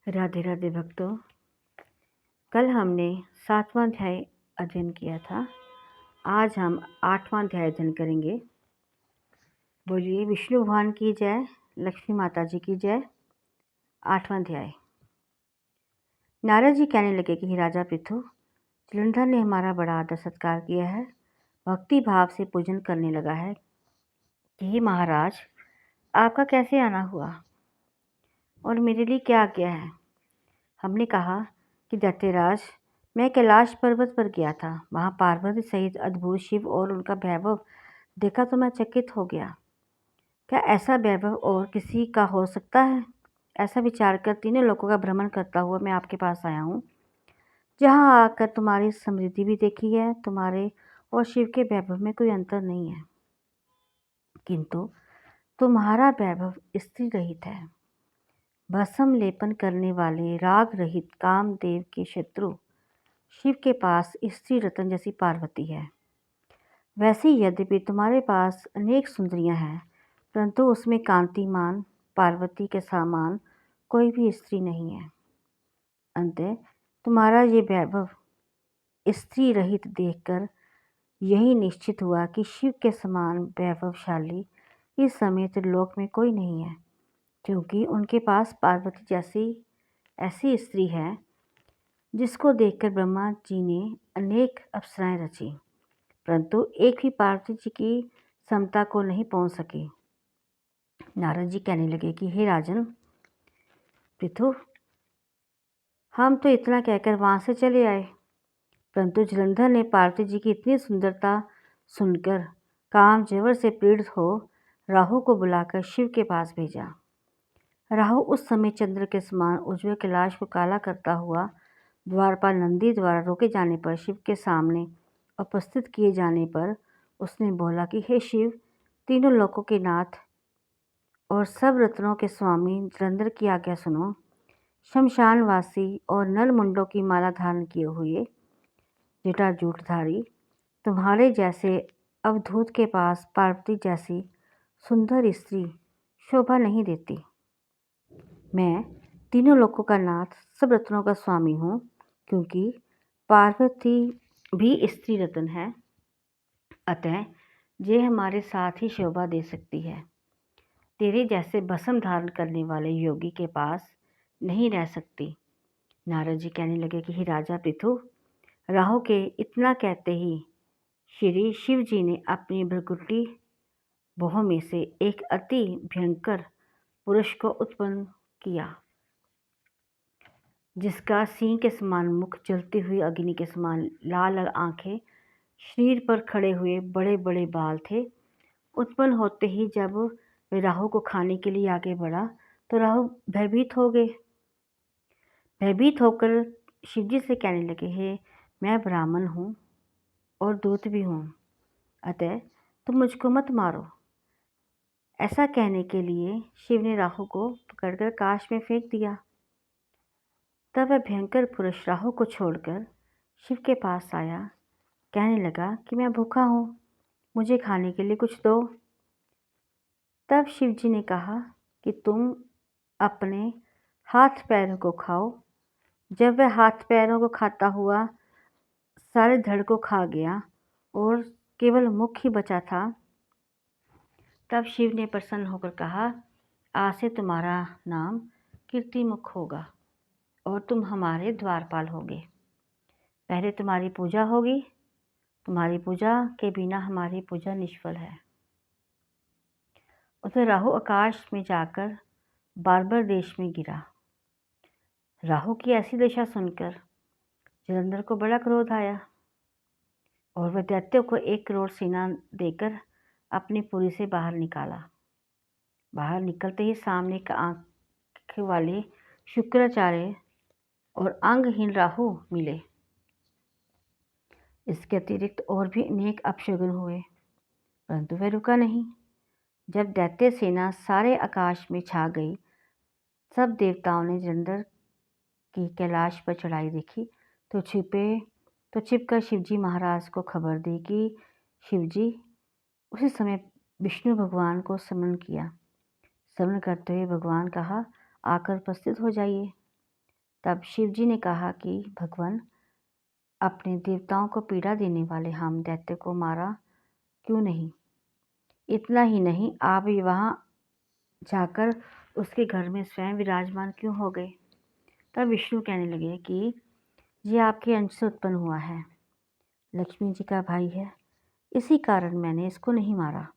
राधे राधे भक्तों। कल हमने 7वां अध्याय अध्ययन किया था। आज हम 8वां अध्याय अध्ययन करेंगे। बोलिए विष्णु भगवान की जय, लक्ष्मी माता जी की जय। 8वां अध्याय। नारद जी कहने लगे कि हे राजा पृथु, जलंधर ने हमारा बड़ा आदर सत्कार किया है, भक्ति भाव से पूजन करने लगा है कि हे महाराज, आपका कैसे आना हुआ और मेरे लिए क्या आज्ञा है। हमने कहा कि दैत्यराज, मैं कैलाश पर्वत पर गया था। वहाँ पार्वती सहित अद्भुत शिव और उनका वैभव देखा तो मैं चकित हो गया। क्या ऐसा वैभव और किसी का हो सकता है? ऐसा विचार कर तीनों लोगों का भ्रमण करता हुआ मैं आपके पास आया हूँ। जहाँ आकर तुम्हारी समृद्धि भी देखी है, तुम्हारे और शिव के वैभव में कोई अंतर नहीं है, किंतु तुम्हारा वैभव स्त्री रहित है। भस्म लेपन करने वाले राग रहित कामदेव के शत्रु शिव के पास स्त्री रत्न जैसी पार्वती है। वैसे यद्यपि तुम्हारे पास अनेक सुंदरियां हैं, परंतु उसमें कांतिमान पार्वती के समान कोई भी स्त्री नहीं है। अंतः तुम्हारा ये वैभव स्त्री रहित देखकर यही निश्चित हुआ कि शिव के समान वैभवशाली इस समय त्रिलोक में कोई नहीं है, क्योंकि उनके पास पार्वती जैसी ऐसी स्त्री है जिसको देखकर ब्रह्मा जी ने अनेक अप्सराएं रची, परंतु एक भी पार्वती जी की समता को नहीं पहुंच सके। नारद जी कहने लगे कि हे राजन पृथु, हम तो इतना कहकर वहां से चले आए, परंतु जलंधर ने पार्वती जी की इतनी सुंदरता सुनकर काम जेवर से पीड़ित हो राहु को बुलाकर शिव के पास भेजा। राहु उस समय चंद्र के समान उज्ज्वल कैलाश को काला करता हुआ द्वारपाल नंदी द्वारा रोके जाने पर शिव के सामने उपस्थित किए जाने पर उसने बोला कि हे शिव, तीनों लोकों के नाथ और सब रत्नों के स्वामी जलंधर की आज्ञा सुनो। शमशानवासी और नलमुंडों की माला धारण किए हुए जटाजूटधारी तुम्हारे जैसे अवधूत के पास पार्वती जैसी सुंदर स्त्री शोभा नहीं देती। मैं तीनों लोकों का नाथ, सब रत्नों का स्वामी हूँ, क्योंकि पार्वती भी स्त्री रत्न है, अतः ये हमारे साथ ही शोभा दे सकती है। तेरे जैसे भस्म धारण करने वाले योगी के पास नहीं रह सकती। नारद जी कहने लगे कि हे राजा पृथु, राहु के इतना कहते ही श्री शिव जी ने अपनी भ्रकुटी भौं में से एक अति भयंकर पुरुष को उत्पन्न किया, जिसका सिंह के समान मुख, जलती हुई अग्नि के समान लाल लाल आंखें, शरीर पर खड़े हुए बड़े बड़े बाल थे। उत्पन्न होते ही जब वे राहु को खाने के लिए आगे बढ़ा तो राहु भयभीत हो गए। भयभीत होकर शिवजी से कहने लगे, हे मैं ब्राह्मण हूँ और दूत भी हूँ, अतः तुम मुझको मत मारो। ऐसा कहने के लिए शिव ने राहु को पकड़कर काश में फेंक दिया। तब वह भयंकर पुरुष राहु को छोड़कर शिव के पास आया, कहने लगा कि मैं भूखा हूँ, मुझे खाने के लिए कुछ दो। तब शिव जी ने कहा कि तुम अपने हाथ पैरों को खाओ। जब वह हाथ पैरों को खाता हुआ सारे धड़ को खा गया और केवल मुख ही बचा था, तब शिव ने प्रसन्न होकर कहा, आज से तुम्हारा नाम कीर्तिमुख होगा और तुम हमारे द्वारपाल होगे। पहले तुम्हारी पूजा होगी, तुम्हारी पूजा के बिना हमारी पूजा निष्फल है। उधर राहु आकाश में जाकर बार्बर देश में गिरा। राहु की ऐसी दशा सुनकर जलंधर को बड़ा क्रोध आया और वह दैत्यों को 1 करोड़ सेना देकर अपनी पुरी से बाहर निकाला। बाहर निकलते ही सामने का आंख वाले शुक्राचार्य और अंगहीन राहु मिले। इसके अतिरिक्त और भी अनेक अपशगुन हुए, परंतु वह रुका नहीं। जब दैत्य सेना सारे आकाश में छा गई, सब देवताओं ने जलंधर की कैलाश पर चढ़ाई देखी तो छिपकर शिवजी महाराज को खबर दी कि शिवजी। उसी समय विष्णु भगवान को स्मरण किया। स्मरण करते हुए भगवान कहा, आकर उपस्थित हो जाइए। तब शिव जी ने कहा कि भगवान, अपने देवताओं को पीड़ा देने वाले हम दैत्य को मारा क्यों नहीं? इतना ही नहीं, आप वहाँ जाकर उसके घर में स्वयं विराजमान क्यों हो गए? तब विष्णु कहने लगे कि ये आपके अंश से उत्पन्न हुआ है, लक्ष्मी जी का भाई है, इसी कारण मैंने इसको नहीं मारा,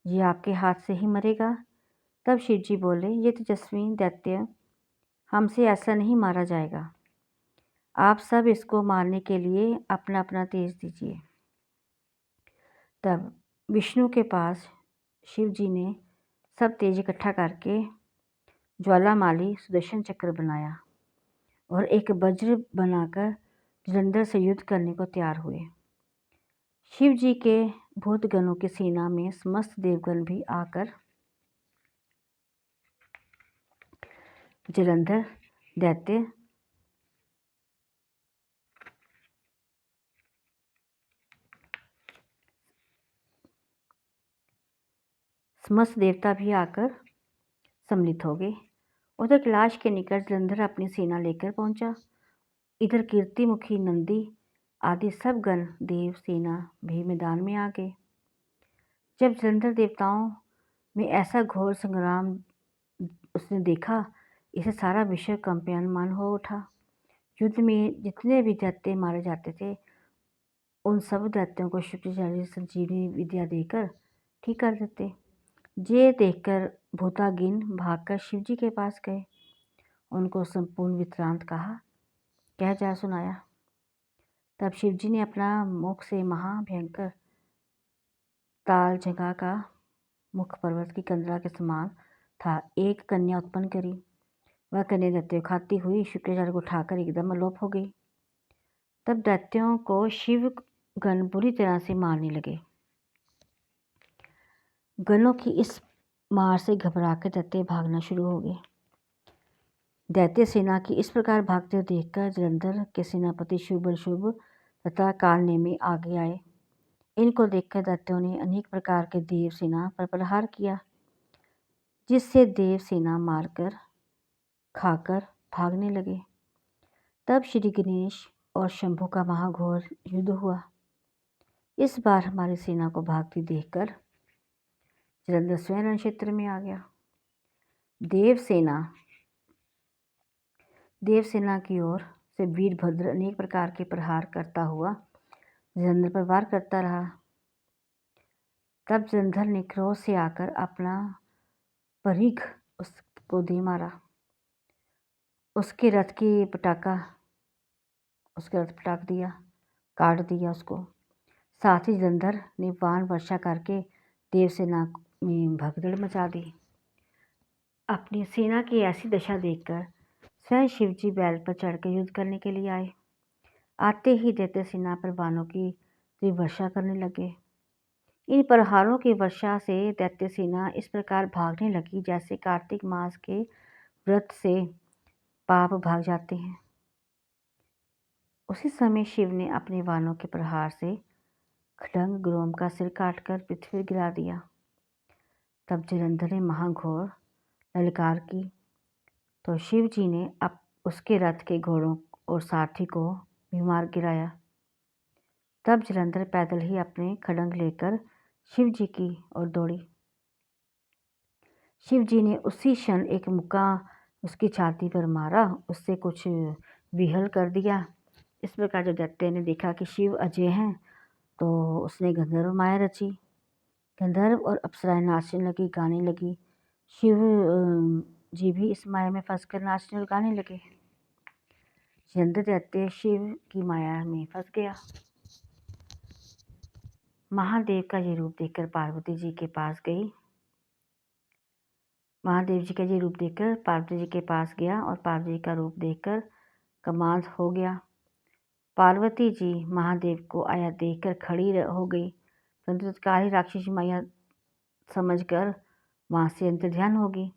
ये आपके हाथ से ही मरेगा। तब शिव जी बोले, ये तेजस्वी दैत्य, हमसे ऐसा नहीं मारा जाएगा, आप सब इसको मारने के लिए अपना अपना तेज दीजिए। तब विष्णु के पास शिव जी ने सब तेज इकट्ठा करके ज्वालामाली सुदर्शन चक्र बनाया और एक वज्र बनाकर जलंधर से युद्ध करने को तैयार हुए। शिव जी के भूतगणों की सेना में समस्त देवगण भी आकर जलंधर दैत्य समस्त देवता भी आकर सम्मिलित हो गए। उधर कैलाश के निकट जलंधर अपनी सेना लेकर पहुंचा। इधर कीर्तिमुखी नंदी आदि सब गण देव सेना भी मैदान में आ गए। जब जलंधर देवताओं में ऐसा घोर संग्राम उसने देखा, इसे सारा विश्व कंपायमान हो उठा। युद्ध में जितने भी दैत्य मारे जाते थे, उन सब दैत्यों को शुक्राचार्य संजीवनी विद्या देकर ठीक कर देते। ये देखकर भूतागिन भागकर शिव जी के पास गए, उनको संपूर्ण वृत्तांत कह जा सुनाया। तब शिव जी ने अपना मुख से महाभयंकर ताल जगह का मुख पर्वत की कंदरा के समान था, एक कन्या उत्पन्न करी। वह कन्या दैत्यों खाती हुई शुक्राचार्य को उठाकर एकदम अलोप हो गई। तब दैत्यों को शिव गण बुरी तरह से मारने लगे। गणों की इस मार से घबराकर दैत्य भागना शुरू हो गए। दैत्य सेना की इस प्रकार भागते हुए देखकर जलंधर के सेनापति शुभ शुभ तथा कालनेमी आगे आए। इनको देखकर दैत्यों ने अनेक प्रकार के देव सेना पर प्रहार किया, जिससे देव सेना मारकर खाकर भागने लगे। तब श्री गणेश और शंभु का महाघोर युद्ध हुआ। इस बार हमारी सेना को भागती देखकर जलंधर स्वयं रण क्षेत्र में आ गया। देव सेना की ओर से वीरभद्र अनेक प्रकार के प्रहार करता हुआ जलंधर पर वार करता रहा। तब जलंधर ने क्रोध से आकर अपना परिघ उसको दे मारा। उसके रथ पटाक दिया, काट दिया उसको। साथ ही जलंधर ने बाण वर्षा करके देवसेना में भगदड़ मचा दी। अपनी सेना की ऐसी दशा देखकर स्वयं शिव जी बैल पर चढ़कर युद्ध करने के लिए आए। आते ही दैत्य सेना पर बाणों की वर्षा करने लगे। इन प्रहारों की वर्षा से दैत्य सेना इस प्रकार भागने लगी जैसे कार्तिक मास के व्रत से पाप भाग जाते हैं। उसी समय शिव ने अपने बाणों के प्रहार से खड्ग ग्रोम का सिर काटकर पृथ्वी गिरा दिया। तब जलंधर ने महाघोर ललकार की तो शिव जी ने उसके रथ के घोड़ों और सारथी को भी मार गिराया। तब जलंधर पैदल ही अपने खड्ग लेकर शिव जी की ओर दौड़ी। शिव जी ने उसी क्षण एक मुक्का उसकी छाती पर मारा, उससे कुछ विहल कर दिया। इस प्रकार जब दैत्य ने देखा कि शिव अजय हैं, तो उसने गंधर्व माया रची। गंधर्व और अप्सराएं नाचने लगी, गाने लगी। शिव जी भी इस माया में फंसकर नाचने और गाने लगे। जलंधर दैत्य शिव की माया में फंस गया। महादेव का ये रूप देखकर पार्वती जी के पास गई। महादेव जी का ये रूप देखकर पार्वती जी के पास गया और पार्वती जी का रूप देखकर कमाल हो गया। पार्वती जी महादेव को आया देखकर खड़ी हो गई, परंतु तत्काल ही राक्षसी माया समझकर वहाँ से अंतर्ध्यान होगी।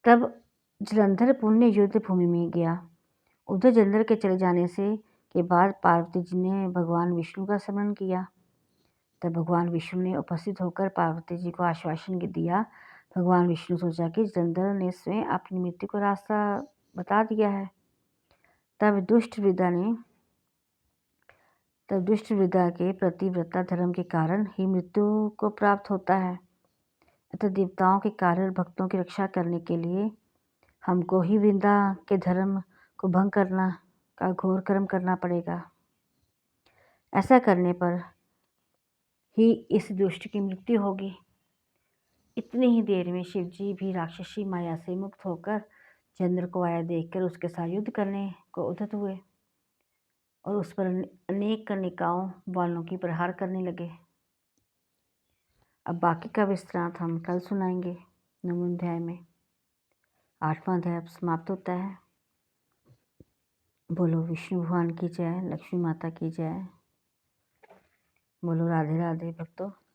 तब जलंधर पुण्य युद्ध भूमि में गया। उधर जलंधर के चले जाने से के बाद पार्वती जी ने भगवान विष्णु का स्मरण किया। तब भगवान विष्णु ने उपस्थित होकर पार्वती जी को आश्वासन दिया। भगवान विष्णु सोचा कि जलंधर ने स्वयं अपनी मृत्यु का रास्ता बता दिया है। तब दुष्ट वृद्धा के प्रतिव्रता धर्म के कारण ही मृत्यु को प्राप्त होता है। अतः देवताओं के कारण भक्तों की रक्षा करने के लिए हमको ही वृंदा के धर्म को भंग करना का घोर कर्म करना पड़ेगा। ऐसा करने पर ही इस दुष्ट की मृत्यु होगी। इतनी ही देर में शिवजी भी राक्षसी माया से मुक्त होकर चंद्र को आया देखकर उसके साथ युद्ध करने को उद्यत हुए और उस पर अनेक कन्यकाओं वालों की प्रहार करने लगे। अब बाकी का विस्तृत हम कल सुनाएंगे। 9वें अध्याय में 8वां अध्याय समाप्त होता है। बोलो विष्णु भगवान की जय, लक्ष्मी माता की जय। बोलो राधे राधे भक्तों।